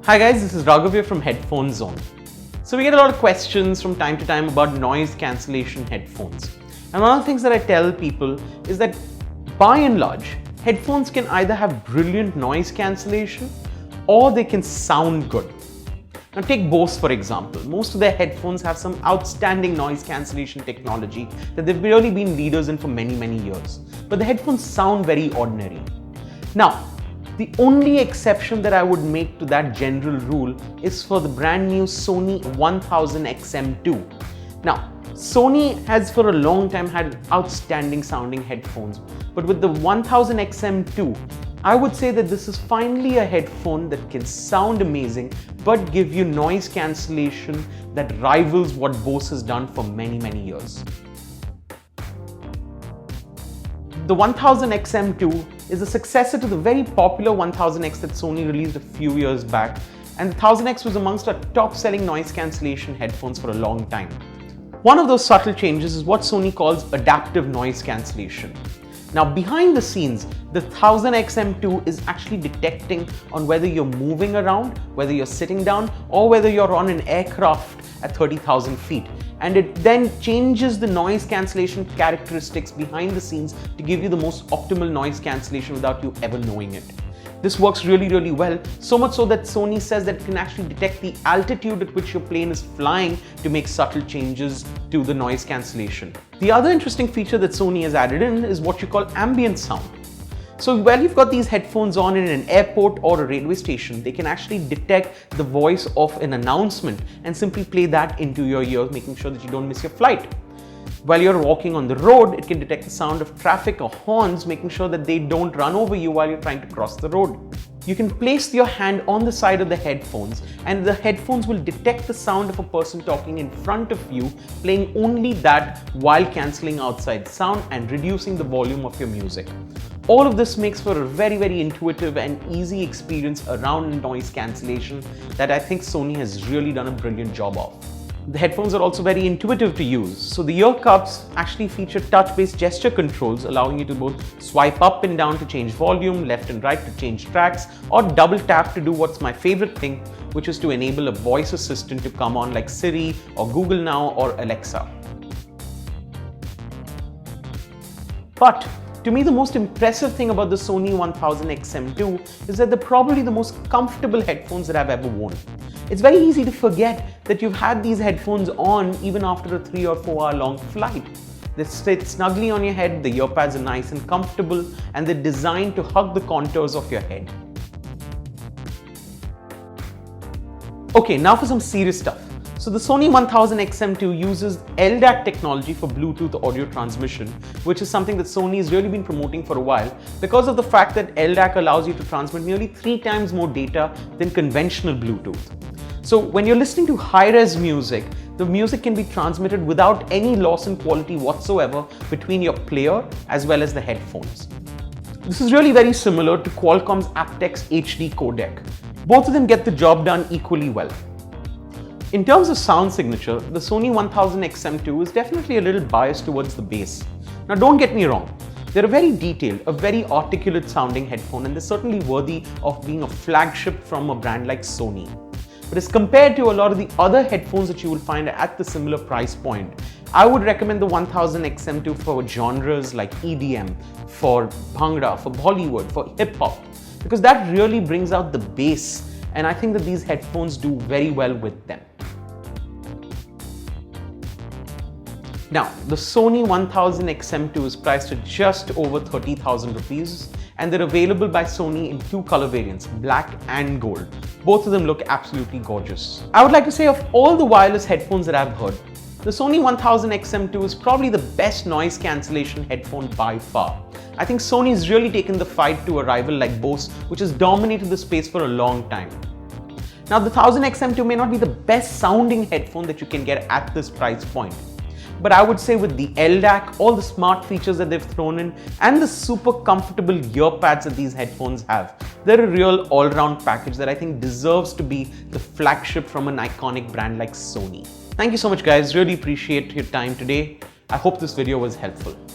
Hi guys, this is Raghav here from Headphone Zone. So we get a lot of questions from time to time about noise cancellation headphones. And one of the things that I tell people is that by and large, headphones can either have brilliant noise cancellation or they can sound good. Now take Bose for example. Most of their headphones have some outstanding noise cancellation technology that they've really been leaders in for many years. But the headphones sound very ordinary. Now, the only exception that I would make to that general rule is for the brand new Sony WH-1000XM2. Now, Sony has for a long time had outstanding sounding headphones, but with the 1000XM2, I would say that this is finally a headphone that can sound amazing but give you noise cancellation that rivals what Bose has done for many years. The 1000XM2 is a successor to the very popular 1000X that Sony released a few years back, and the 1000X was amongst our top-selling noise cancellation headphones for a long time. One of those subtle changes is what Sony calls adaptive noise cancellation. Now behind the scenes, the 1000XM2 is actually detecting on whether you're moving around, whether you're sitting down, or whether you're on an aircraft at 30,000 feet. And it then changes the noise cancellation characteristics behind the scenes to give you the most optimal noise cancellation without you ever knowing it. This works really well, so much so that Sony says that it can actually detect the altitude at which your plane is flying to make subtle changes to the noise cancellation. The other interesting feature that Sony has added in is what you call ambient sound. So while you've got these headphones on in an airport or a railway station, they can actually detect the voice of an announcement and simply play that into your ears, making sure that you don't miss your flight. While you're walking on the road, it can detect the sound of traffic or horns, making sure that they don't run over you while you're trying to cross the road. You can place your hand on the side of the headphones and the headphones will detect the sound of a person talking in front of you, playing only that while cancelling outside sound and reducing the volume of your music. All of this makes for a very intuitive and easy experience around noise cancellation that I think Sony has really done a brilliant job of. The headphones are also very intuitive to use. So the ear cups actually feature touch-based gesture controls, allowing you to both swipe up and down to change volume, left and right to change tracks, or double tap to do what's my favorite thing, which is to enable a voice assistant to come on like Siri or Google Now or Alexa. But to me, the most impressive thing about the Sony 1000XM2 is that they're probably the most comfortable headphones that I've ever worn. It's very easy to forget that you've had these headphones on even after a 3 or 4 hour long flight. They sit snugly on your head, the ear pads are nice and comfortable, and they're designed to hug the contours of your head. Okay, now for some serious stuff. So the Sony 1000XM2 uses LDAC technology for Bluetooth audio transmission, which is something that Sony has really been promoting for a while because of the fact that LDAC allows you to transmit nearly 3 times more data than conventional Bluetooth. So when you're listening to high-res music, the music can be transmitted without any loss in quality whatsoever between your player as well as the headphones. This is really very similar to Qualcomm's aptX HD codec. Both of them get the job done equally well. In terms of sound signature, the Sony 1000XM2 is definitely a little biased towards the bass. Now don't get me wrong, they're a very detailed, a very articulate sounding headphone, and they're certainly worthy of being a flagship from a brand like Sony. But as compared to a lot of the other headphones that you will find at the similar price point, I would recommend the 1000XM2 for genres like EDM, for Bhangra, for Bollywood, for hip hop, because that really brings out the bass, and I think that these headphones do very well with them. Now, the Sony 1000XM2 is priced at just over 30,000 rupees, and they're available by Sony in 2 color variants, black and gold. Both of them look absolutely gorgeous. I would like to say of all the wireless headphones that I've heard, the Sony 1000XM2 is probably the best noise cancellation headphone by far. I think Sony's really taken the fight to a rival like Bose, which has dominated the space for a long time. Now, the 1000XM2 may not be the best sounding headphone that you can get at this price point, but I would say with the LDAC, all the smart features that they've thrown in, and the super comfortable ear pads that these headphones have, they're a real all-round package that I think deserves to be the flagship from an iconic brand like Sony. Thank you so much guys, really appreciate your time today. I hope this video was helpful.